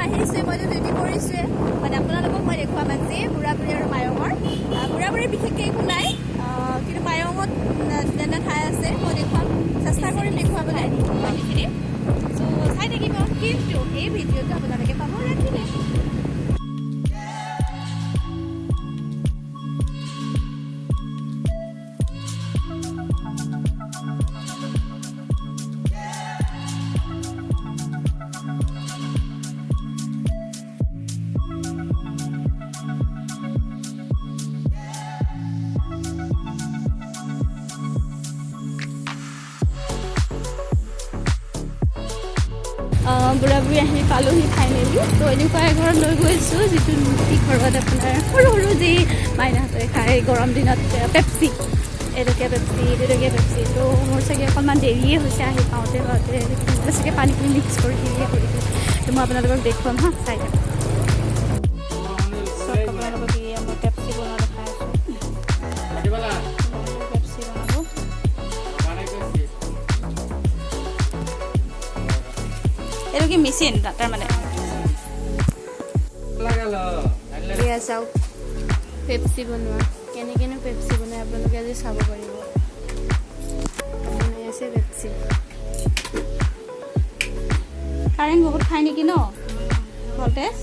আহিছে মইতো ৰেডি কৰিছোৱে মানে আপোনালোকক মই দেখুৱাম আজি বুঢ়া-বুঢ়ী আৰু পায়ঙৰ বুঢ়া-বুঢ়ীৰ বিশেষকৈ একো নাই কিন্তু পায়ঙত ধুনীয়া ঠাই আছে মই দেখুৱাম চেষ্টা কৰিম দেখুৱাবলৈ বাকীখিনি চ' চাই থাকিব কিন্তু এই ভিডিঅ'টো আপোনালোকে পাব ৰাখিলে বুঢ়া-বুঢ়ী আহি পালোহি ফাইনেলি তো এনেকুৱা এঘৰত লৈ গৈছোঁ যিটো ঘৰত আপোনাৰ সৰু সৰু যি মাইনাহঁতে খায় গৰম দিনত পেপচি এটকীয়া পেপচি তো মোৰ চাগে অকণমান দেৰিয়ে হৈছে আহি পাওঁতে চাগে পানীখিনি মিক্স কৰি দিয়ে কৰিছোঁ তো মই আপোনালোকক দেখুৱাম হা চাই থাকক চব আপোনালোকক দিয়ে মই পেপচি বনোৱা দেখাই আছোঁ পেপচি বনাব এইটো কি মেচিন তাৰ মানে এয়া চাওক পেপচি বনোৱা কেনেকৈনো পেপচি বনাই আপোনালোকে আজি চাব পাৰিব বনাই আছে পেপচি কাৰেণ্ট বহুত খাই নেকি ন ভল্টেজ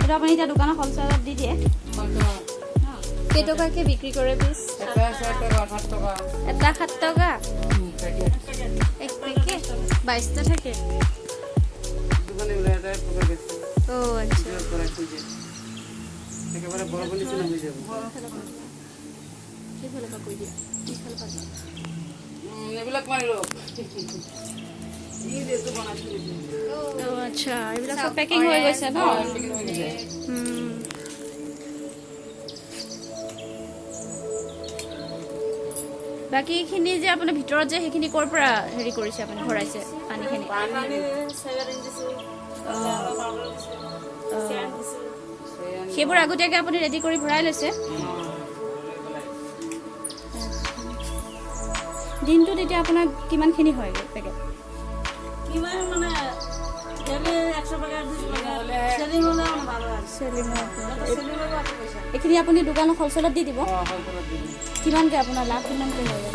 এইটো আপুনি এতিয়া দোকানত হ'লচেলত দি দিয়ে কেইটকাকৈ বিক্ৰী কৰে পিছ এটা 7 টকা এক পেকেট 22টা থাকে Oh, আচ্ছা একেবারে বড় বলি চলে হয়ে যাবে কি ফেলে কই দিয়া কি ফেলে পাতা এগুলা মারিলো এই দেশে বানাইছি ও আচ্ছা এগুলা সব প্যাকিং হয়ে গেছে না বাকিখিনি যে আপোনাৰ ভিতৰত যে সেইখিনি ক'ৰ পৰা হেৰি কৰিছে আপুনি ভৰাইছে পানীখিনি সেইবোৰ আগতীয়াকৈ আপুনি ৰেডি কৰি ভৰাই লৈছে দিনটোত এতিয়া আপোনাৰ কিমানখিনি হয় পেকেট কিমান মানে এইখিনি আপুনি দোকানত হ'লচেলত দি দিব কিমানকৈ আপোনাৰ লাভ কিমানকৈ হয়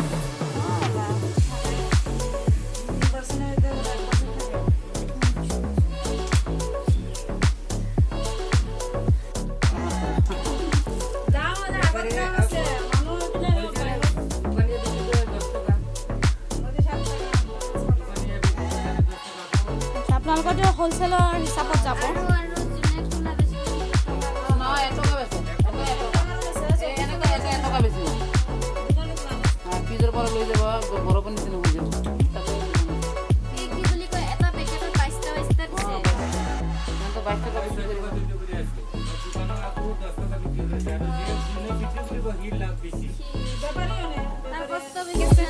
আপোনালোকৰতো হ'লচেলৰ হিচাপত যাব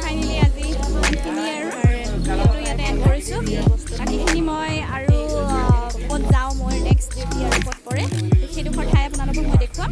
ফাইনেলি আজি ইয়াতে এণ্ড কৰিছোঁ বাকীখিনি মই আৰু ক'ত যাওঁ মই নেক্সট ডিউটি আৰু ক'ত পৰে সেইডোখৰ ঠাই আপোনালোকক মই দেখুৱাম